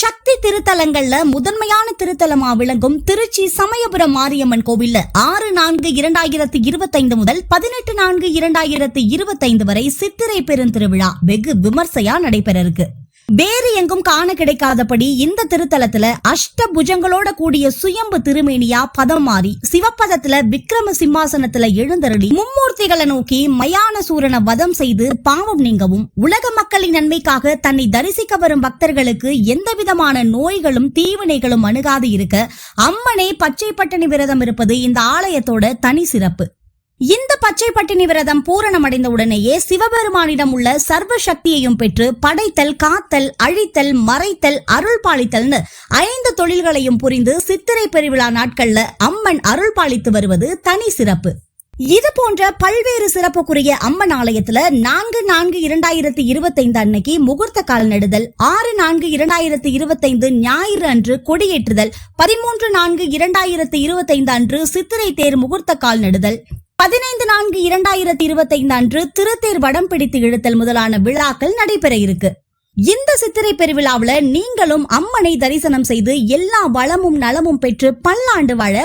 சக்தி திருத்தலங்கள்ல முதன்மையான திருத்தலமா விளங்கும் திருச்சி சமயபுரம் மாரியம்மன் கோவில்ல 6/4/2025 முதல் 18/4/2025 வரை சித்திரை பெருந்திருவிழா வெகு விமர்சையா நடைபெற இருக்கு. வேறு எங்கும் காண கிடைக்காதபடி இந்த திருத்தலத்துல அஷ்டபுஜங்களோட கூடிய சுயம்பு திருமேனியா பதம் மாறி சிவப்பதத்துல விக்ரம சிம்மாசனத்துல எழுந்தருளி மும்மூர்த்திகளை நோக்கி மயான சூரனை வதம் செய்து பாவம் நீங்கவும் உலக மக்களின் நன்மைக்காக தன்னை தரிசிக்க வரும் பக்தர்களுக்கு எந்த விதமான நோய்களும் தீவினைகளும் அணுகாது இருக்க அம்மனே பச்சை பட்டினி விரதம் இருப்பது இந்த ஆலயத்தோட தனி சிறப்பு. இந்த பச்சை பட்டினி விரதம் பூரணமடைந்த உடனேயே சிவபெருமானிடம் உள்ள சர்வ சக்தியையும் பெற்று படைத்தல், காத்தல், அழித்தல், மறைத்தல், அருள் பாலித்தல்னு 5 தொழில்களையும் புரிந்து சித்திரை பெருவிழா நாட்கள்ல அம்மன் அருள் பாலித்து வருவது தனி சிறப்பு. இது போன்ற பல்வேறு சிறப்புக்குரிய அம்மன் ஆலயத்துல 4/4/2025 அன்னைக்கு முகூர்த்த கால் நடுதல், 6/4/2025 ஞாயிறு அன்று கொடியேற்றுதல், 13/4/2025 அன்று சித்திரை தேர் முகூர்த்த கால் நடுதல், 15/4/2025 அன்று திருத்தேர் வடம் பிடித்து இழுத்தல் முதலான விழாக்கள் நடைபெற இருக்கு. இந்த சித்திரை பெருவிழாவுல நீங்களும் அம்மனை தரிசனம் செய்து எல்லா வளமும் நலமும் பெற்று பல்லாண்டு வாழ